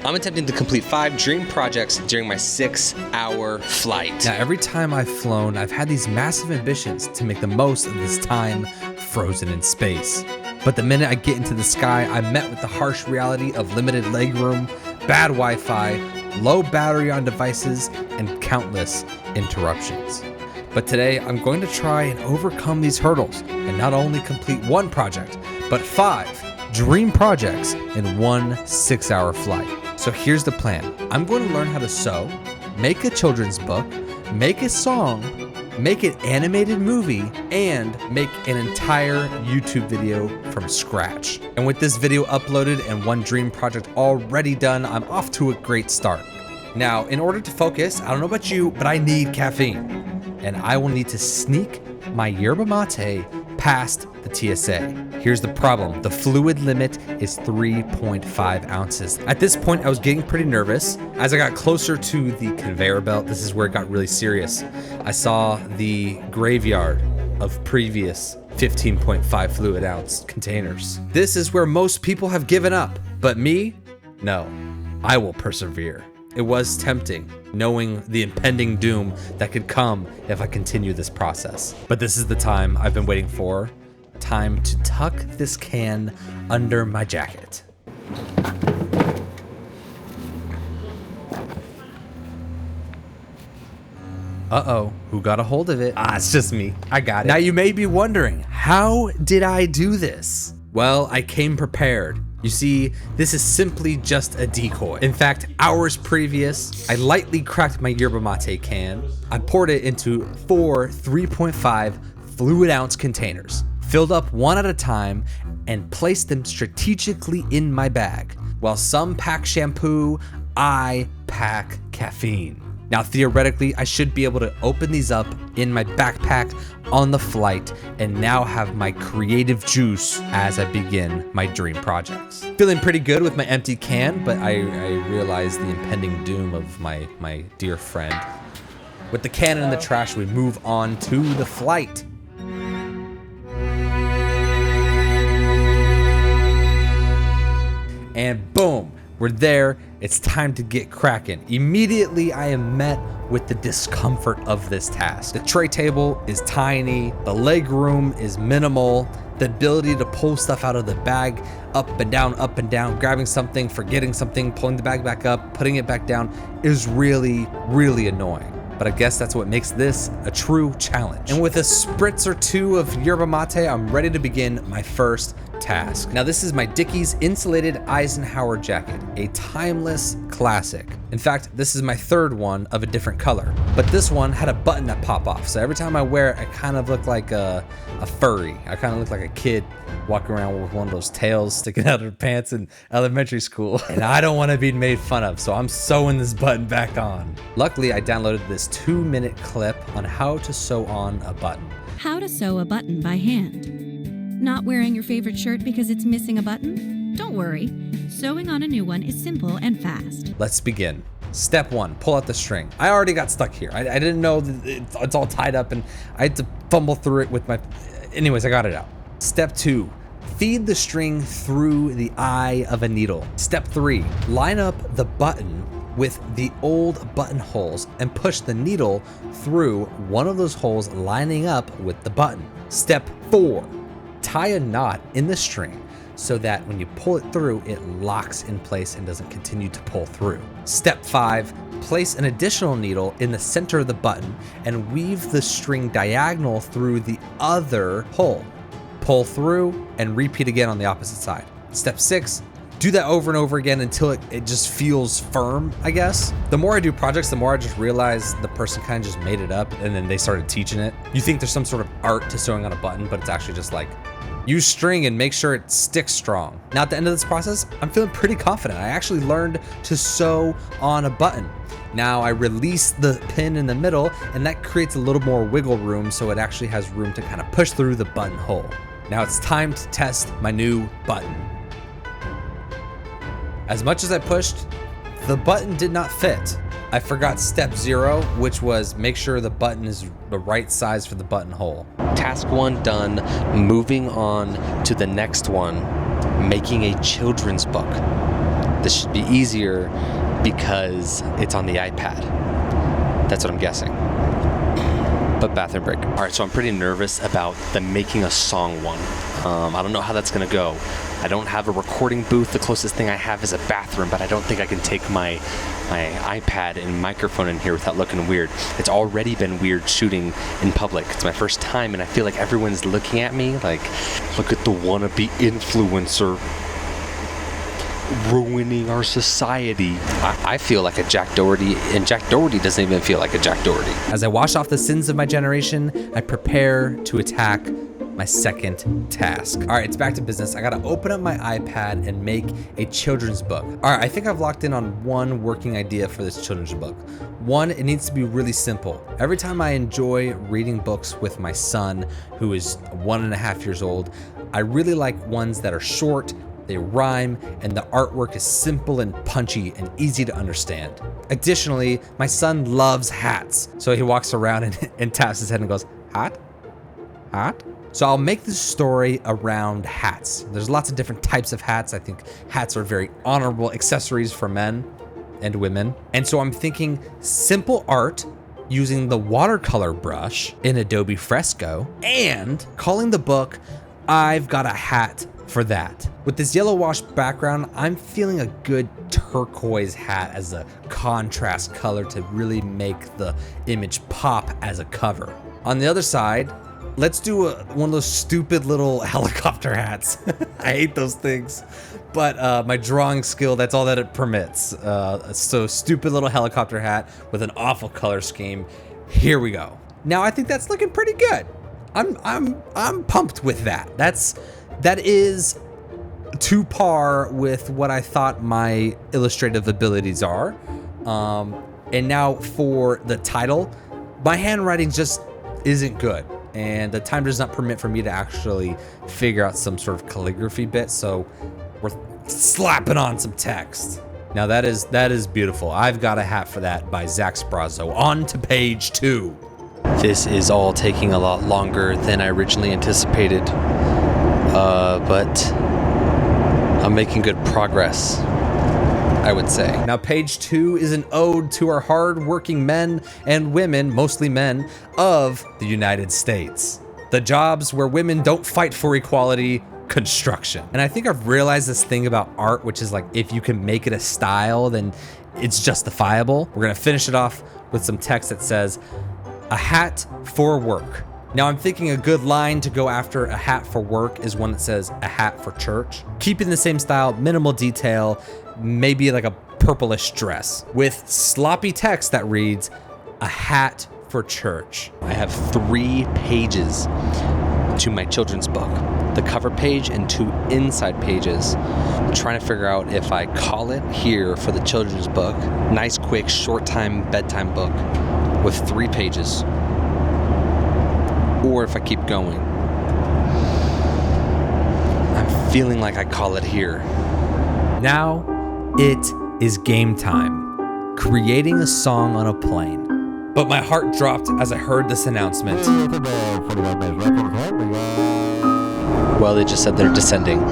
I'm attempting to complete 5 dream projects during my 6-hour flight. Now, every time I've flown, I've had these massive ambitions to make the most of this time frozen in space. But the minute I get into the sky, I'm met with the harsh reality of limited legroom, bad Wi-Fi, low battery on devices, and countless interruptions. But today, I'm going to try and overcome these hurdles and not only complete 1 project, but 5 dream projects in 1 6-hour flight. So here's the plan. I'm going to learn how to sew, make a children's book, make a song, make an animated movie, and make an entire YouTube video from scratch. And with this video uploaded and 1 dream project already done, I'm off to a great start. Now, in order to focus, I don't know about you, but I need caffeine. And I will need to sneak my yerba mate past the TSA. Here's the problem. The fluid limit is 3.5 ounces. At this point, I was getting pretty nervous. As I got closer to the conveyor belt, this is where it got really serious. I saw the graveyard of previous 15.5 fluid ounce containers. This is where most people have given up, but me, no, I will persevere. It was tempting, knowing the impending doom that could come if I continue this process. But this is the time I've been waiting for. Time to tuck this can under my jacket. Uh-oh, who got a hold of it? Ah, it's just me. I got it. Now you may be wondering, how did I do this? Well, I came prepared. You see, this is simply just a decoy. In fact, hours previous, I lightly cracked my yerba mate can. I poured it into 4 3.5 fluid ounce containers, filled up one at a time, and placed them strategically in my bag. While some pack shampoo, I pack caffeine. Now, theoretically, I should be able to open these up in my backpack on the flight and now have my creative juice as I begin my dream projects. Feeling pretty good with my empty can, but I realized the impending doom of my dear friend. With the can in the trash, we move on to the flight. And boom, we're there. It's time to get cracking. Immediately, I am met with the discomfort of this task. The tray table is tiny, the leg room is minimal, the ability to pull stuff out of the bag up and down, grabbing something, forgetting something, pulling the bag back up, putting it back down is really, really annoying. But I guess that's what makes this a true challenge. And with a spritz or 2 of yerba mate, I'm ready to begin my first task. Now, this is my Dickies insulated Eisenhower jacket, a timeless classic. In fact, this is my 3rd one of a different color, but this one had a button that pop off. So every time I wear it, I kind of look like a furry. I kind of look like a kid walking around with one of those tails sticking out of their pants in elementary school. And I don't want to be made fun of, so I'm sewing this button back on. Luckily, I downloaded this 2-minute clip on how to sew on a button. How to sew a button by hand. Not wearing your favorite shirt because it's missing a button? Don't worry. Sewing on a new one is simple and fast. Let's begin. Step 1, pull out the string. I already got stuck here. I didn't know that it's all tied up and I had to fumble through it with my... Anyways, I got it out. Step 2, feed the string through the eye of a needle. Step 3, line up the button with the old buttonholes and push the needle through one of those holes lining up with the button. Step 4, tie a knot in the string so that when you pull it through, it locks in place and doesn't continue to pull through. Step 5, place an additional needle in the center of the button and weave the string diagonal through the other hole. Pull through and repeat again on the opposite side. Step 6, do that over and over again until it just feels firm, I guess. The more I do projects, the more I just realize the person kind of just made it up and then they started teaching it. You think there's some sort of art to sewing on a button, but it's actually just like, use string and make sure it sticks strong. Now at the end of this process, I'm feeling pretty confident. I actually learned to sew on a button. Now I release the pin in the middle and that creates a little more wiggle room so it actually has room to kind of push through the buttonhole. Now it's time to test my new button. As much as I pushed, the button did not fit. I forgot step 0, which was make sure the button is the right size for the buttonhole. Task 1 done, moving on to the next one, making a children's book. This should be easier because it's on the iPad. That's what I'm guessing. But bathroom break. All right, so I'm pretty nervous about the making a song one. I don't know how that's gonna go. I don't have a recording booth. The closest thing I have is a bathroom, but I don't think I can take my iPad and microphone in here without looking weird. It's already been weird shooting in public. It's my first time, and I feel like everyone's looking at me like, look at the wannabe influencer ruining our society. I feel like a Jack Doherty, and Jack Doherty doesn't even feel like a Jack Doherty. As I wash off the sins of my generation, I prepare to attack my second task. All right, it's back to business. I gotta open up my iPad and make a children's book. All right, I think I've locked in on one working idea for this children's book. One, it needs to be really simple. Every time I enjoy reading books with my son, who is 1.5 years old, I really like ones that are short, they rhyme, and the artwork is simple and punchy and easy to understand. Additionally, my son loves hats. So he walks around and taps his head and goes, hat? Hat? So I'll make this story around hats. There's lots of different types of hats. I think hats are very honorable accessories for men and women. And so I'm thinking simple art using the watercolor brush in Adobe Fresco and calling the book, I've Got a Hat for That. With this yellow wash background, I'm feeling a good turquoise hat as a contrast color to really make the image pop as a cover. On the other side, let's do one of those stupid little helicopter hats. I hate those things, but my drawing skill, that's all that it permits. So stupid little helicopter hat with an awful color scheme. Here we go. Now I think that's looking pretty good. I'm pumped with that. That is to par with what I thought my illustrative abilities are. And now for the title, my handwriting just isn't good. And the time does not permit for me to actually figure out some sort of calligraphy bit, so we're slapping on some text. Now that is beautiful. I've Got a Hat for That by Zach Sperrazzo. On to page 2. This is all taking a lot longer than I originally anticipated, but I'm making good progress, I would say. Now page 2 is an ode to our hard-working men and women, mostly men, of the United States. The jobs where women don't fight for equality, construction. And I think I've realized this thing about art, which is like, if you can make it a style, then it's justifiable. We're gonna finish it off with some text that says, a hat for work. Now I'm thinking a good line to go after a hat for work is one that says a hat for church. Keeping the same style, minimal detail, maybe like a purplish dress with sloppy text that reads, a hat for church. I have 3 pages to my children's book. The cover page and 2 inside pages. I'm trying to figure out if I call it here for the children's book. Nice, quick, short time bedtime book with 3 pages. Or if I keep going. I'm feeling like I call it here. Now it is game time. Creating a song on a plane. But my heart dropped as I heard this announcement. Well, they just said they're descending.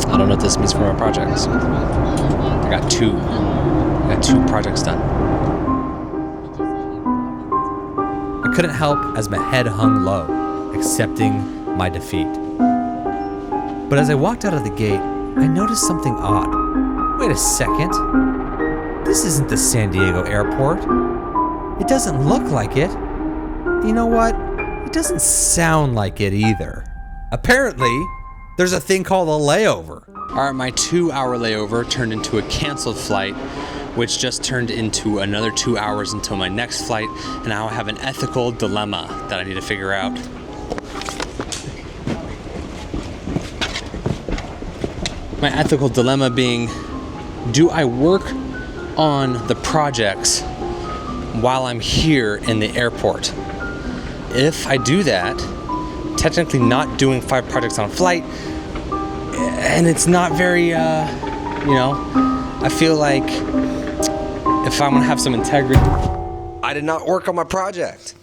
I don't know what this means for my projects. I got two projects done. I couldn't help as my head hung low, accepting my defeat. But as I walked out of the gate, I noticed something odd. Wait a second. This isn't the San Diego airport. It doesn't look like it. You know what? It doesn't sound like it either. Apparently, there's a thing called a layover. All right, my 2-hour layover turned into a canceled flight, which just turned into another 2 hours until my next flight, and now I have an ethical dilemma that I need to figure out. My ethical dilemma being, do I work on the projects while I'm here in the airport? If I do that, technically not doing 5 projects on a flight, and it's not very, I feel like if I'm gonna have some integrity. I did not work on my project.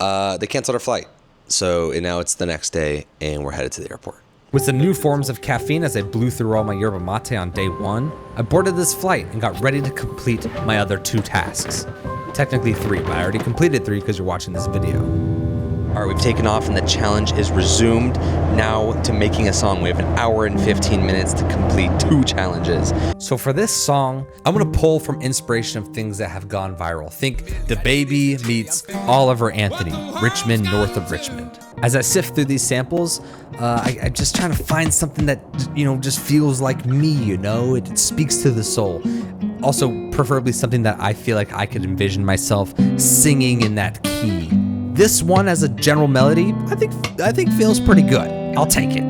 They canceled our flight. So now it's the next day and we're headed to the airport. With some new forms of caffeine as I blew through all my yerba mate on day 1, I boarded this flight and got ready to complete my other 2 tasks. Technically 3, but I already completed 3 because you're watching this video. All right, we've taken off and the challenge is resumed. Now to making a song. We have an hour and 15 minutes to complete 2 challenges. So for this song, I'm gonna pull from inspiration of things that have gone viral. Think DaBaby meets Oliver Anthony, Richmond north of Richmond. As I sift through these samples, I'm just trying to find something that, just feels like me, It speaks to the soul. Also, preferably something that I feel like I could envision myself singing in that key. This one as a general melody, I think feels pretty good. I'll take it.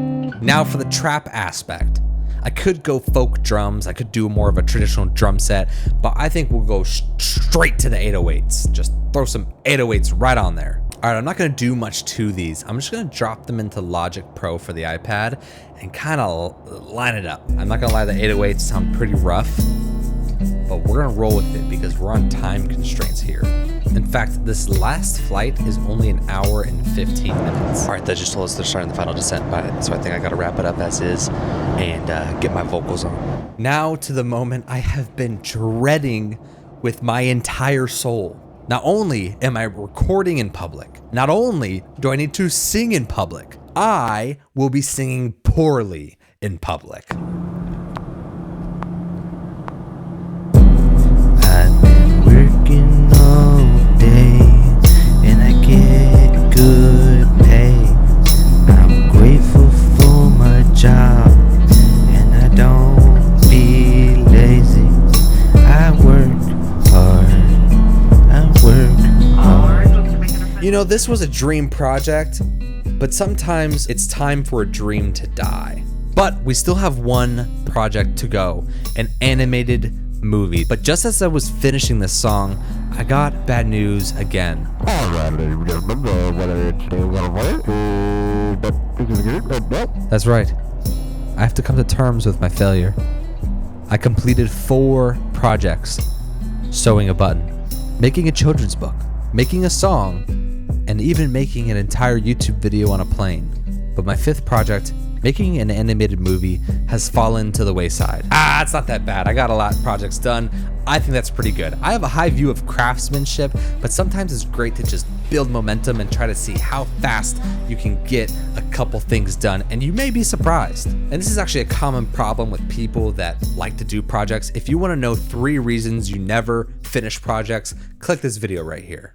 Now for the trap aspect. I could go folk drums, I could do more of a traditional drum set, but I think we'll go straight to the 808s. Just throw some 808s right on there. All right, I'm not gonna do much to these. I'm just gonna drop them into Logic Pro for the iPad and kind of line it up. I'm not gonna lie, the 808s sound pretty rough, but we're gonna roll with it because we're on time constraints here. In fact, this last flight is only an hour and 15 minutes. All right, that just told us they're starting the final descent, so I think I gotta wrap it up as is and get my vocals on. Now to the moment I have been dreading with my entire soul. Not only am I recording in public, not only do I need to sing in public, I will be singing poorly in public. I've been working all day and I get good pay. I'm grateful for my job and I don't be lazy. I work hard. This was a dream project, but sometimes it's time for a dream to die. But we still have one project to go, an animated movie. But just as I was finishing this song, I got bad news again. That's right. I have to come to terms with my failure. I completed 4 projects: sewing a button, making a children's book, making a song, and even making an entire YouTube video on a plane. But my 5th project, making an animated movie, has fallen to the wayside. It's not that bad. I got a lot of projects done. I think that's pretty good. I have a high view of craftsmanship, but sometimes it's great to just build momentum and try to see how fast you can get a couple things done, and you may be surprised. And this is actually a common problem with people that like to do projects. If you want to know 3 reasons you never finish projects, click this video right here.